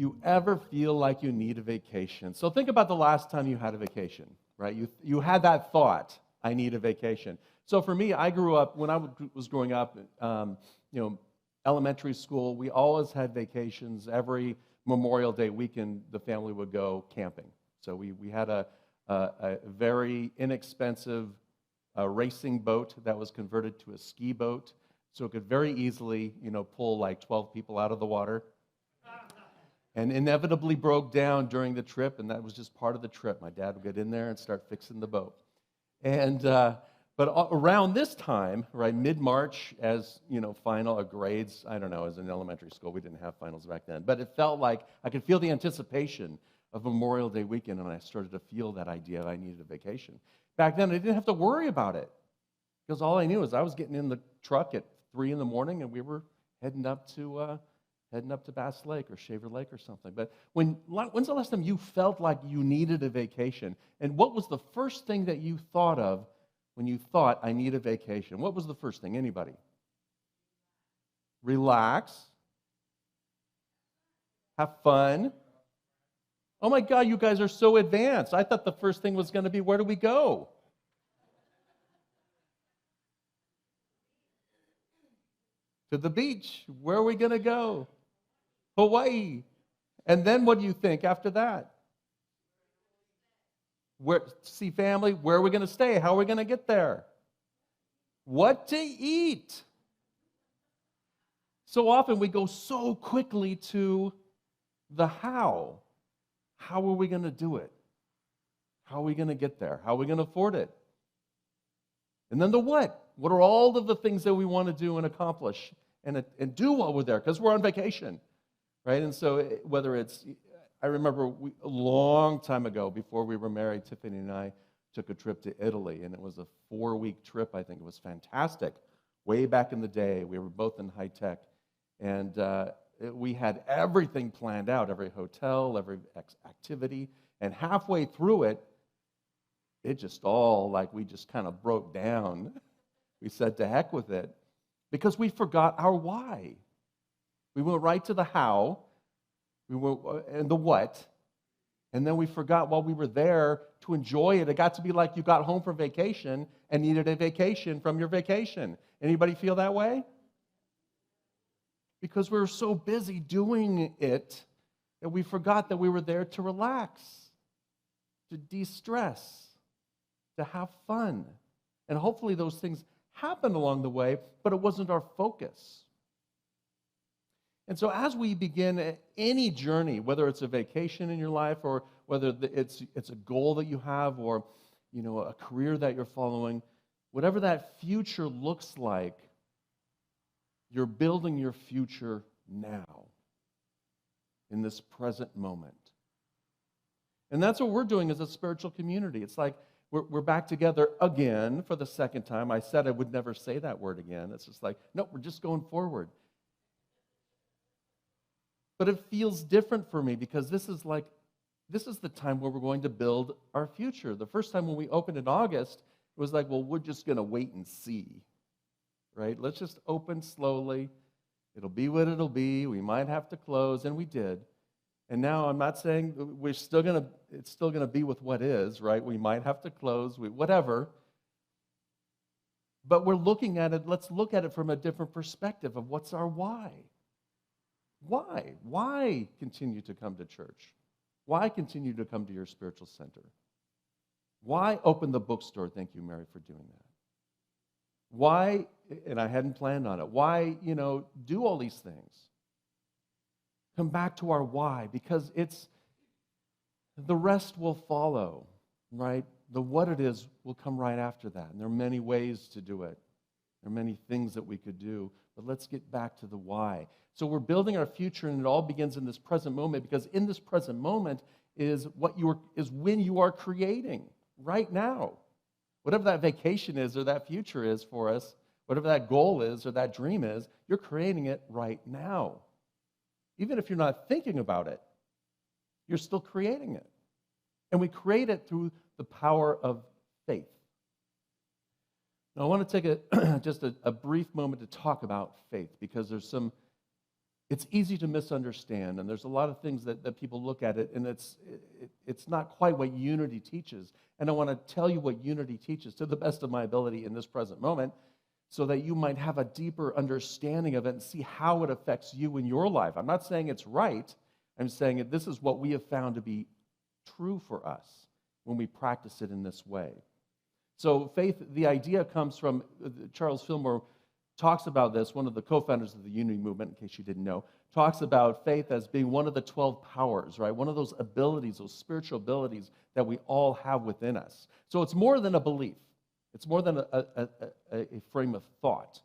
you ever feel like you need a vacation? So think about the last time you had a vacation, right? You had that thought, I need a vacation. So for me, I grew up, when I was growing up, elementary school, we always had vacations. Every Memorial Day weekend, the family would go camping. So we had a very inexpensive racing boat that was converted to a ski boat. So it could very easily, pull like 12 people out of the water. And inevitably broke down during the trip, and that was just part of the trip. My dad would get in there and start fixing the boat. And but around this time, right, mid-March, as final grades, I don't know, as in elementary school, we didn't have finals back then, but it felt like I could feel the anticipation of Memorial Day weekend, and I started to feel that idea that I needed a vacation. Back then, I didn't have to worry about it, because all I knew is I was getting in the truck at 3 in the morning, and we were heading up to Bass Lake or Shaver Lake or something. But when's the last time you felt like you needed a vacation? And what was the first thing that you thought of when you thought, I need a vacation? What was the first thing? Anybody? Relax. Have fun. Oh my God, you guys are so advanced. I thought the first thing was going to be, where do we go? To the beach. Where are we going to go? Hawaii. And then what do you think after that? See family? Where are we going to stay? How are we going to get there? What to eat? So often we go so quickly to the how. How are we going to do it? How are we going to get there? How are we going to afford it? And then the what. What are all of the things that we want to do and accomplish and do while we're there? Because we're on vacation. Right, and so whether it's, I remember a long time ago, before we were married, Tiffany and I took a trip to Italy, and it was a 4-week trip. I think it was fantastic. Way back in the day, we were both in high tech, and we had everything planned out, every hotel, every activity, and halfway through it, it just all, we just kind of broke down. We said, to heck with it, because we forgot our why. We went right to the how, and the what, and then we forgot while we were there to enjoy it. It got to be like you got home from vacation and needed a vacation from your vacation. Anybody feel that way? Because we were so busy doing it that we forgot that we were there to relax, to de-stress, to have fun. And hopefully those things happened along the way, but it wasn't our focus. And so as we begin any journey, whether it's a vacation in your life or whether it's a goal that you have or a career that you're following, whatever that future looks like, you're building your future now in this present moment. And that's what we're doing as a spiritual community. It's like we're back together again for the second time. I said I would never say that word again. It's just like, no, we're just going forward. But it feels different for me because this is the time where we're going to build our future. The first time when we opened in August, it was like, well, we're just going to wait and see, right? Let's just open slowly. It'll be what it'll be. We might have to close, and we did. And now I'm not saying it's still going to be with what is, right? We might have to close, whatever. But we're looking at it, let's look at it from a different perspective of what's our why. Why? Why continue to come to church? Why continue to come to your spiritual center? Why open the bookstore? Thank you, Mary, for doing that. Why, and I hadn't planned on it, why, do all these things? Come back to our why, because the rest will follow, right? The what it is will come right after that. And there are many ways to do it. There are many things that we could do, but let's get back to the why. So we're building our future, and it all begins in this present moment, because in this present moment is when you are creating right now. Whatever that vacation is or that future is for us, whatever that goal is or that dream is, you're creating it right now. Even if you're not thinking about it, you're still creating it. And we create it through the power of faith. Now, I want to take just a brief moment to talk about faith, because it's easy to misunderstand, and there's a lot of things that people look at it, and it's not quite what unity teaches. And I want to tell you what unity teaches to the best of my ability in this present moment, so that you might have a deeper understanding of it and see how it affects you in your life. I'm not saying it's right. I'm saying that this is what we have found to be true for us when we practice it in this way. So faith, the idea comes from, Charles Fillmore talks about this, one of the co-founders of the Unity Movement, in case you didn't know, talks about faith as being one of the 12 powers, right? One of those abilities, those spiritual abilities that we all have within us. So it's more than a belief. It's more than a frame of thought.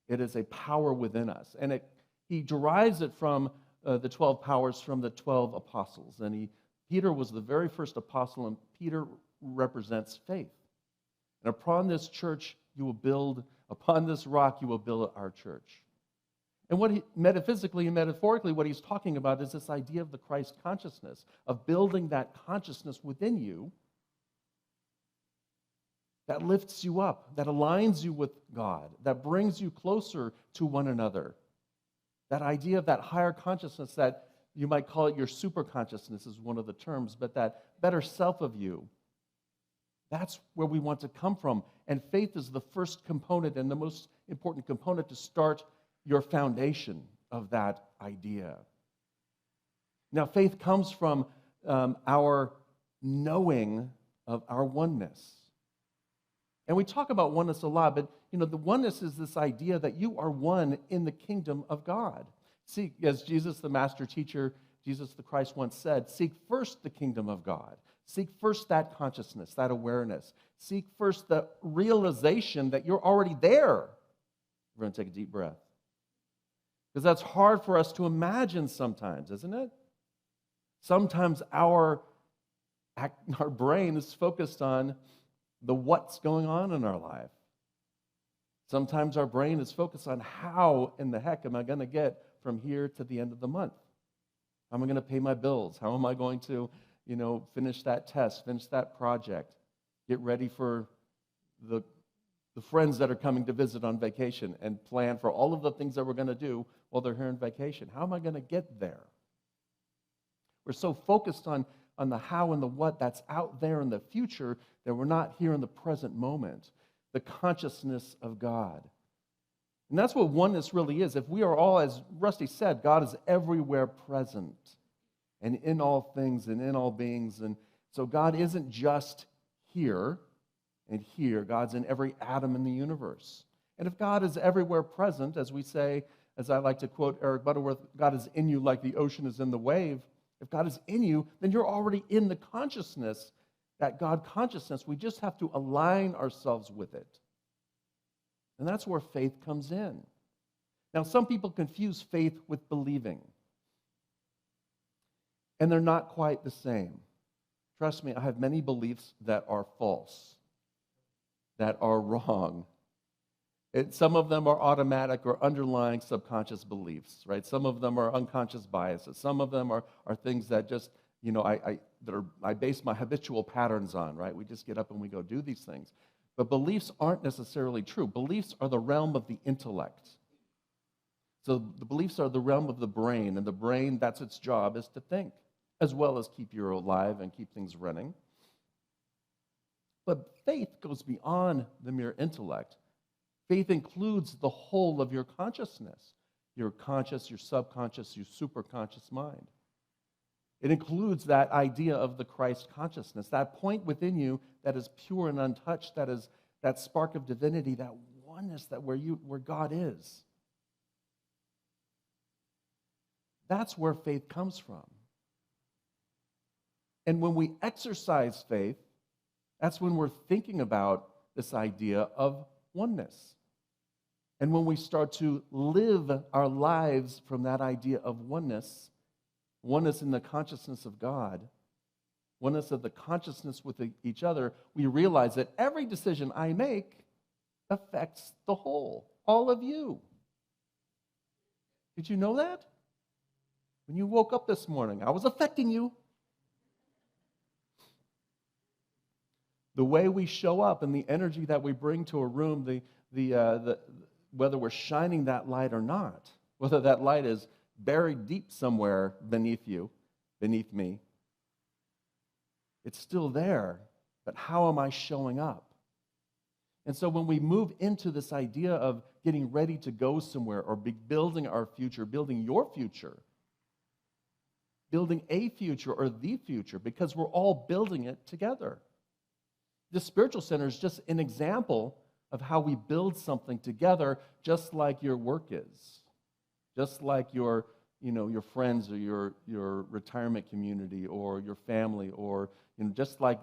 It is a power within us. And he derives it from the 12 powers from the 12 apostles. And Peter was the very first apostle, and Peter represents faith. And upon this church you will build, upon this rock you will build our church. And metaphysically and metaphorically, what he's talking about is this idea of the Christ consciousness, of building that consciousness within you that lifts you up, that aligns you with God, that brings you closer to one another. That idea of that higher consciousness, that you might call it your super consciousness is one of the terms, but that better self of you, that's where we want to come from. And faith is the first component and the most important component to start your foundation of that idea. Now, faith comes from our knowing of our oneness. And we talk about oneness a lot, but the oneness is this idea that you are one in the kingdom of God. See, as Jesus, the master teacher, Jesus the Christ once said, seek first the kingdom of God. Seek first that consciousness, that awareness. Seek first the realization that you're already there. We're going to take a deep breath. Because that's hard for us to imagine sometimes, isn't it? Sometimes our brain is focused on the what's going on in our life. Sometimes our brain is focused on how in the heck am I going to get from here to the end of the month? How am I going to pay my bills? How am I going to, finish that test, finish that project, get ready for the friends that are coming to visit on vacation, and plan for all of the things that we're going to do while they're here on vacation? How am I going to get there? We're so focused on the how and the what that's out there in the future that we're not here in the present moment, the consciousness of God. And that's what oneness really is. If we are all, as Rusty said, God is everywhere present and in all things and in all beings. And so God isn't just here and here. God's in every atom in the universe. And if God is everywhere present, as we say, as I like to quote Eric Butterworth, God is in you like the ocean is in the wave. If God is in you, then you're already in the consciousness, that God consciousness. We just have to align ourselves with it. And that's where faith comes in. Now, some people confuse faith with believing. And they're not quite the same. Trust me, I have many beliefs that are false, that are wrong. Some of them are automatic or underlying subconscious beliefs, right? Some of them are unconscious biases. Some of them are things that just, I base my habitual patterns on, right? We just get up and we go do these things. But beliefs aren't necessarily true. Beliefs are the realm of the intellect. So the beliefs are the realm of the brain, and the brain, that's its job, is to think, as well as keep you alive and keep things running. But faith goes beyond the mere intellect. Faith includes the whole of your consciousness, your conscious, your subconscious, your superconscious mind. It includes that idea of the Christ consciousness, that point within you that is pure and untouched, that is that spark of divinity, that oneness, that where God is. That's where faith comes from. And when we exercise faith, that's when we're thinking about this idea of oneness. And when we start to live our lives from that idea of oneness in the consciousness of God, oneness of the consciousness with each other, we realize that every decision I make affects the whole, all of you. Did you know that? When you woke up this morning, I was affecting you. The way we show up and the energy that we bring to a room, whether we're shining that light or not, whether that light is buried deep somewhere beneath you, beneath me. It's still there, but how am I showing up? And so when we move into this idea of getting ready to go somewhere or building our future, building your future, building a future or the future, because we're all building it together. The spiritual center is just an example of how we build something together, just like your work is, just like your friends or your retirement community or your family, or just like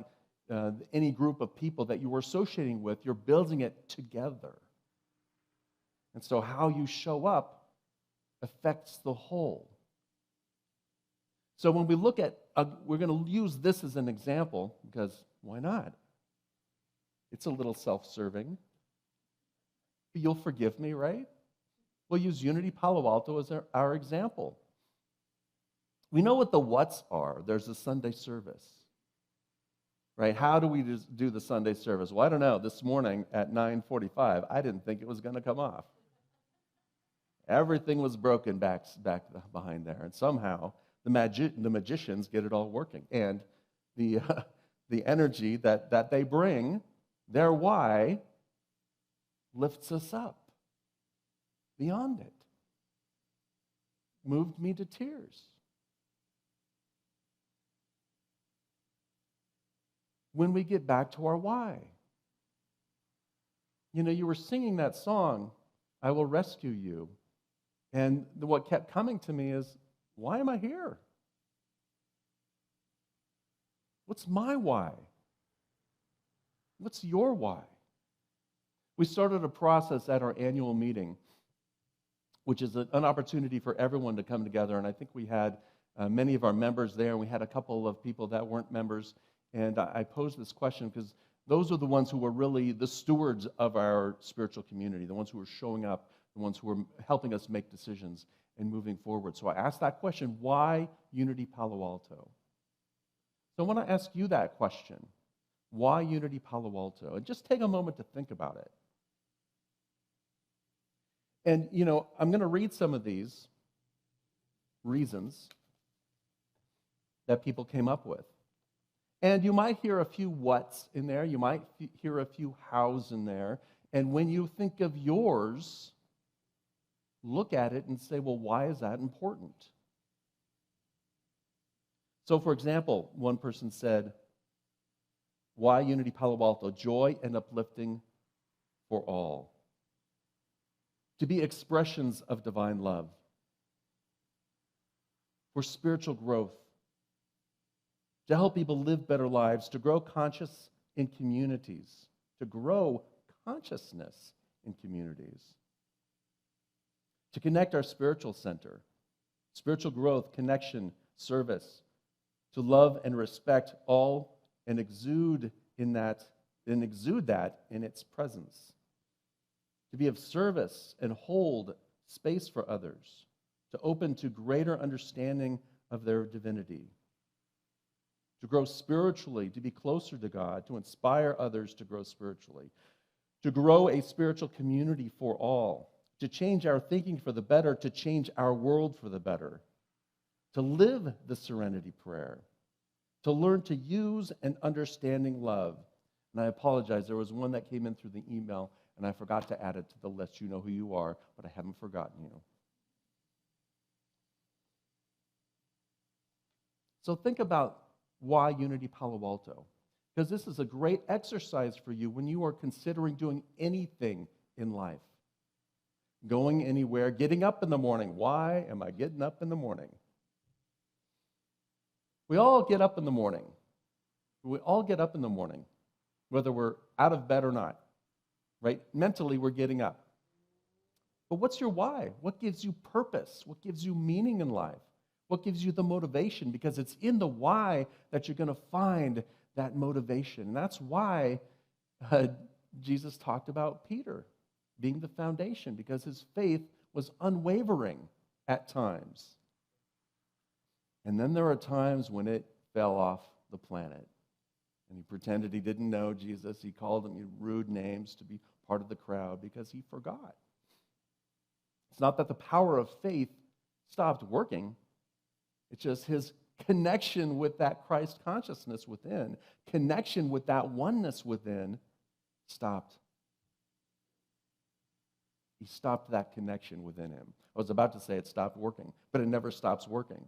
any group of people that you are associating with. You're building it together. And so how you show up affects the whole. So when we look at, we're going to use this as an example, because why not? It's a little self-serving. You'll forgive me, right? We'll use Unity Palo Alto as our example. We know what the whats are. There's a Sunday service, right? How do we do the Sunday service? Well, I don't know. This morning at 9:45, I didn't think it was going to come off. Everything was broken back behind there, and somehow the magicians get it all working. And the energy that they bring, their why, lifts us up beyond it. Moved me to tears. When we get back to our why. You were singing that song, I Will Rescue You. And what kept coming to me is, why am I here? What's my why? What's your why? We started a process at our annual meeting, which is an opportunity for everyone to come together. And I think we had many of our members there, and we had a couple of people that weren't members. And I posed this question because those are the ones who were really the stewards of our spiritual community, the ones who were showing up, the ones who were helping us make decisions and moving forward. So I asked that question, why Unity Palo Alto? So I want to ask you that question. Why Unity Palo Alto? And just take a moment to think about it. And, I'm going to read some of these reasons that people came up with. And you might hear a few whats in there. You might hear a few hows in there. And when you think of yours, look at it and say, well, why is that important? So, for example, one person said, why Unity Palo Alto? Joy and uplifting for all. To be expressions of divine love. For spiritual growth. To help people live better lives. To grow conscious in communities. To grow consciousness in communities. To connect our spiritual center. Spiritual growth, connection, service. To love and respect all and exude that in its presence. To be of service and hold space for others. To open to greater understanding of their divinity. To grow spiritually, to be closer to God, to inspire others to grow spiritually. To grow a spiritual community for all. To change our thinking for the better, to change our world for the better. To live the serenity prayer. To learn to use and understanding love. And I apologize, there was one that came in through the email, and I forgot to add it to the list. You know who you are, but I haven't forgotten you. So think about why Unity Palo Alto. Because this is a great exercise for you when you are considering doing anything in life. Going anywhere, getting up in the morning. Why am I getting up in the morning? We all get up in the morning. We all get up in the morning, whether we're out of bed or not, right? Mentally, we're getting up. But what's your why? What gives you purpose? What gives you meaning in life? What gives you the motivation? Because it's in the why that you're going to find that motivation. And that's why Jesus talked about Peter being the foundation, because his faith was unwavering at times. And then there are times when it fell off the planet. And he pretended he didn't know Jesus. He called him rude names to be part of the crowd because he forgot. It's not that the power of faith stopped working. It's just his connection with that Christ consciousness within, connection with that oneness within, stopped. He stopped that connection within him. I was about to say it stopped working, but it never stops working.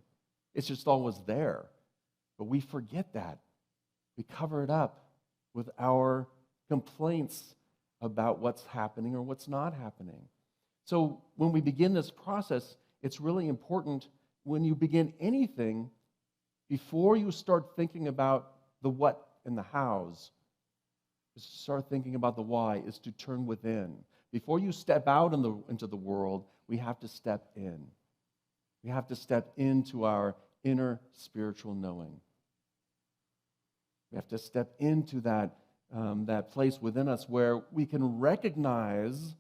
It's just always there. But we forget that. We cover it up with our complaints about what's happening or what's not happening. So when we begin this process, it's really important when you begin anything, before you start thinking about the what and the hows, is to start thinking about the why, is to turn within. Before you step out into the world, we have to step in. We have to step into our inner spiritual knowing. We have to step into that place within us where we can recognize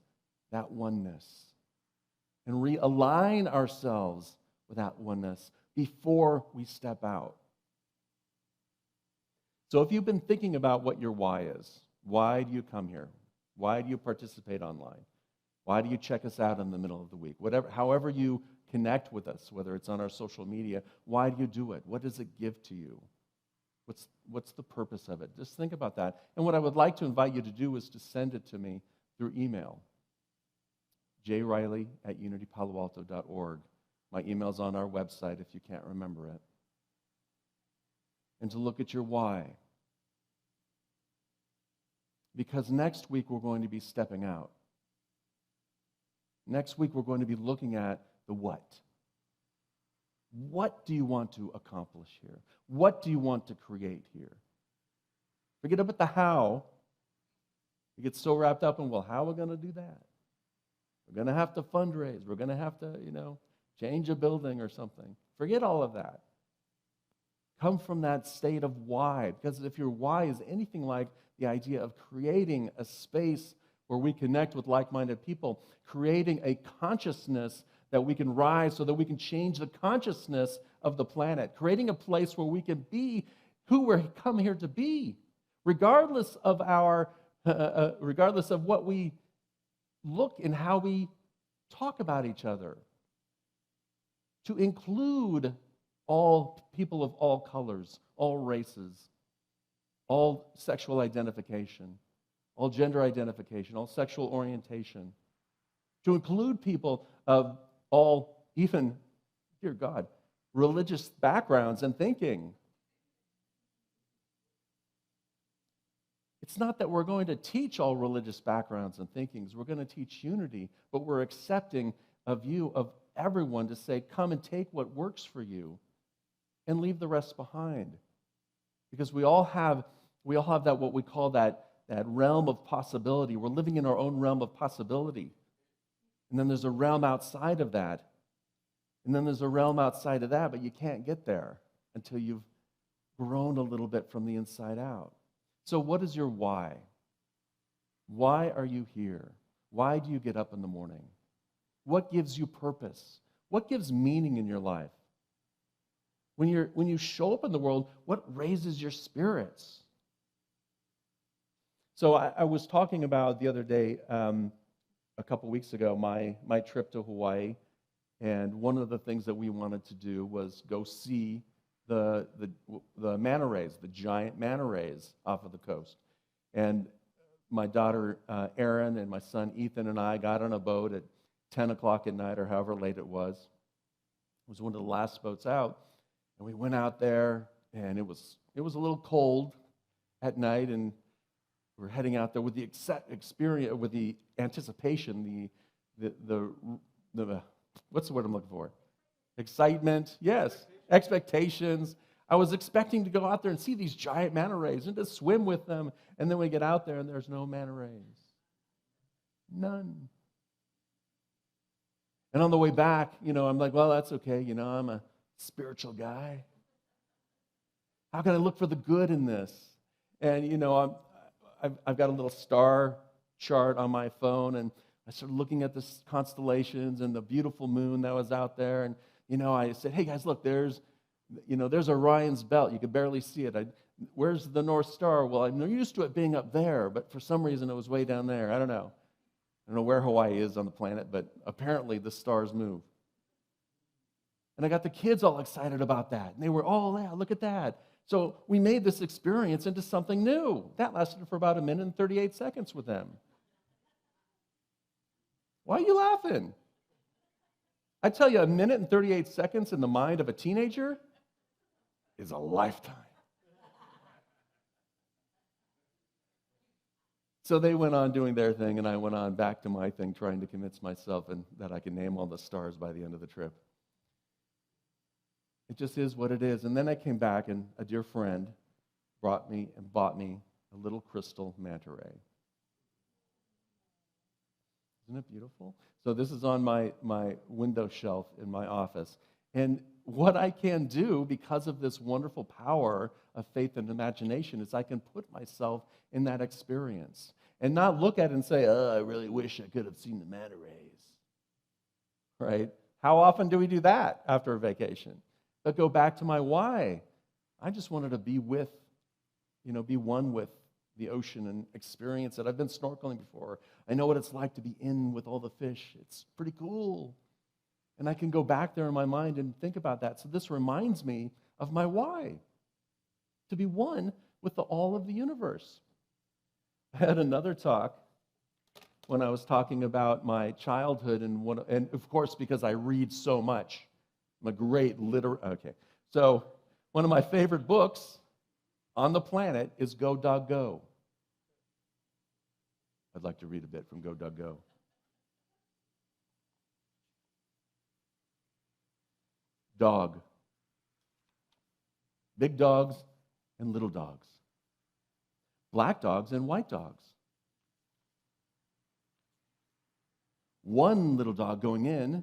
that oneness and realign ourselves with that oneness before we step out. So if you've been thinking about what your why is, why do you come here? Why do you participate online? Why do you check us out in the middle of the week? However you connect with us, whether it's on our social media, why do you do it? What does it give to you? What's the purpose of it? Just think about that. And what I would like to invite you to do is to send it to me through email. jriley@unitypaloalto.org. My email's on our website if you can't remember it. And to look at your why. Because next week we're going to be stepping out. Next week we're going to be looking at the what. What do you want to accomplish here? What do you want to create here? Forget about the how. We get so wrapped up in, well, how are we going to do that? We're going to have to fundraise. We're going to have to, change a building or something. Forget all of that. Come from that state of why. Because if your why is anything like the idea of creating a space where we connect with like-minded people, creating a consciousness that we can rise so that we can change the consciousness of the planet, creating a place where we can be who we're come here to be, regardless of what we look and how we talk about each other, to include all people of all colors, all races, all sexual identification, all gender identification, all sexual orientation, to include people of all, even, dear God, religious backgrounds and thinking. It's not that we're going to teach all religious backgrounds and thinkings. We're going to teach unity, but we're accepting a view of everyone to say, come and take what works for you and leave the rest behind. Because we all have that, what we call that realm of possibility. We're living in our own realm of possibility. And then there's a realm outside of that. And then there's a realm outside of that, but you can't get there until you've grown a little bit from the inside out. So what is your why? Why are you here? Why do you get up in the morning? What gives you purpose? What gives meaning in your life? When you show up in the world, what raises your spirits? So I was talking about the other day, a couple weeks ago, my trip to Hawaii, and one of the things that we wanted to do was go see the manta rays, the giant manta rays off of the coast. And my daughter Erin and my son Ethan and I got on a boat at 10 o'clock at night or however late it was. It was one of the last boats out, and we went out there, and it was a little cold at night, and we're heading out there with the experience, with the anticipation, the what's the word I'm looking for? Excitement, yes, expectations. I was expecting to go out there and see these giant manta rays and to swim with them, and then we get out there and there's no manta rays. None. And on the way back, I'm like, well, that's okay. I'm a spiritual guy. How can I look for the good in this? And, I've got a little star chart on my phone, and I started looking at the constellations and the beautiful moon that was out there. And, I said, hey, guys, look, there's Orion's belt. You could barely see it. Where's the North Star? Well, I'm used to it being up there, but for some reason it was way down there. I don't know where Hawaii is on the planet, but apparently the stars move. And I got the kids all excited about that. And they were, oh, yeah, look at that. So we made this experience into something new. That lasted for about 1 minute and 38 seconds with them. Why are you laughing? I tell you, 1 minute and 38 seconds in the mind of a teenager is a lifetime. So they went on doing their thing, and I went on back to my thing, trying to convince myself that I could name all the stars by the end of the trip. It just is what it is. And then I came back, and a dear friend brought me and bought me a little crystal manta ray. Isn't it beautiful? So this is on my window shelf in my office. And what I can do because of this wonderful power of faith and imagination is I can put myself in that experience and not look at it and say, oh, I really wish I could have seen the manta rays. Right? How often do we do that after a vacation? But go back to my why. I just wanted to be with, be one with the ocean and experience it. I've been snorkeling before. I know what it's like to be in with all the fish. It's pretty cool. And I can go back there in my mind and think about that. So this reminds me of my why, to be one with the all of the universe. I had another talk when I was talking about my childhood, and of course, because I read so much. I'm a great Okay. So one of my favorite books on the planet is Go, Dog, Go. I'd like to read a bit from Go, Dog, Go. Dog. Big dogs and little dogs. Black dogs and white dogs. One little dog going in,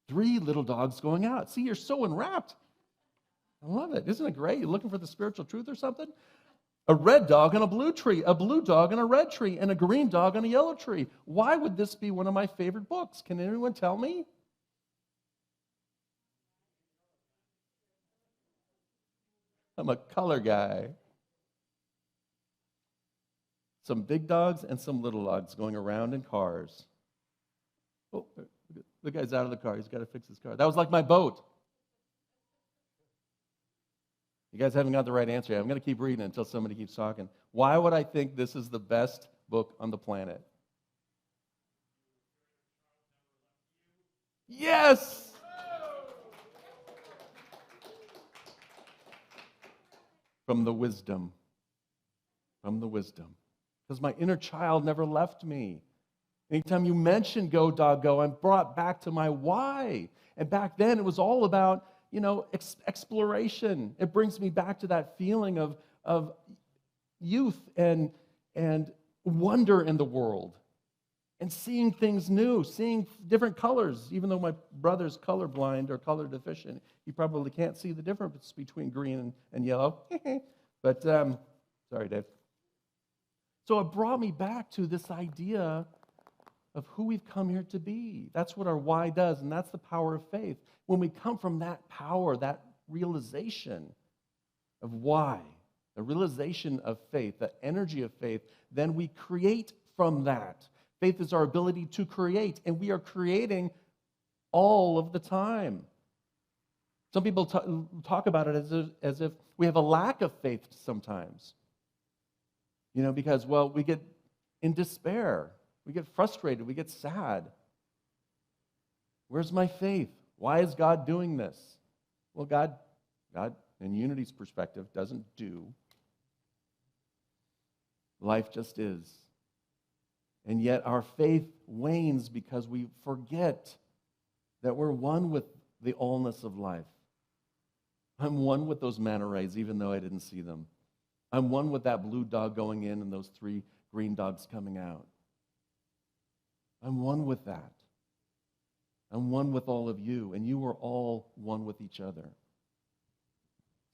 3 little dogs going out. See, you're so enwrapped. I love it. Isn't it great? You're looking for the spiritual truth or something? A red dog and a blue tree, a blue dog and a red tree, and a green dog and a yellow tree. Why would this be one of my favorite books? Can anyone tell me? I'm a color guy. Some big dogs and some little dogs going around in cars. Oh, the guy's out of the car. He's got to fix his car. That was like my boat. You guys haven't got the right answer yet. I'm going to keep reading until somebody keeps talking. Why would I think this is the best book on the planet? Yes! From the wisdom. Because my inner child never left me. Anytime you mention Go, Dog, Go, I'm brought back to my why. And back then, it was all about, exploration. It brings me back to that feeling of youth and wonder in the world. And seeing things new, seeing different colors. Even though my brother's colorblind or color deficient, he probably can't see the difference between green and yellow. But, sorry, Dave. So it brought me back to this idea of who we've come here to be. That's what our why does, and that's the power of faith. When we come from that power, that realization of why, the realization of faith, the energy of faith, then we create from that. Faith is our ability to create, and we are creating all of the time. Some people talk about it as if we have a lack of faith sometimes. Because, we get in despair. We get frustrated. We get sad. Where's my faith? Why is God doing this? Well, God, in Unity's perspective, doesn't do. Life just is. And yet our faith wanes because we forget that we're one with the allness of life. I'm one with those manta rays, even though I didn't see them. I'm one with that blue dog going in and those 3 green dogs coming out. I'm one with that. I'm one with all of you, and you are all one with each other.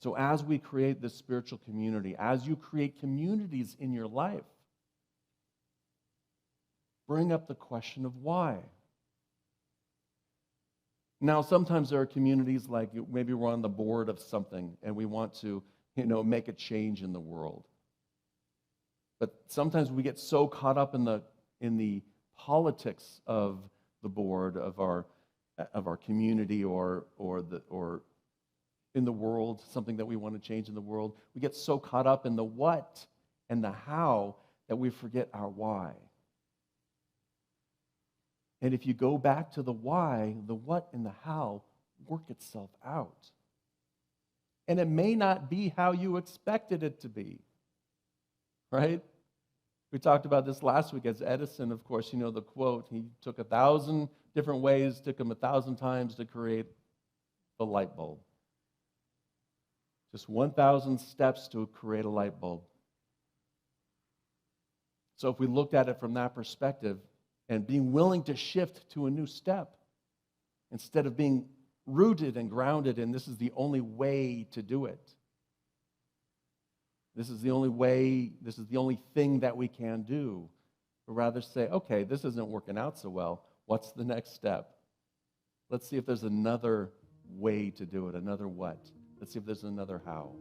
So as we create this spiritual community, as you create communities in your life, bring up the question of why. Now, sometimes there are communities like maybe we're on the board of something and we want to, make a change in the world. But sometimes we get so caught up in the politics of the board, of our of our community or in the world, something that we want to change in the world. We get so caught up in the what and the how that we forget our why. And if you go back to the why, the what and the how work itself out. And it may not be how you expected it to be, right? We talked about this last week as Edison, of course, you know the quote. He took 1,000 different ways, took him 1,000 times to create the light bulb. Just 1,000 steps to create a light bulb. So if we looked at it from that perspective and being willing to shift to a new step, instead of being rooted and grounded in this is the only way to do it. This is the only way, this is the only thing that we can do. But rather say, okay, this isn't working out so well. What's the next step? Let's see if there's another way to do it, another what. Let's see if there's another how.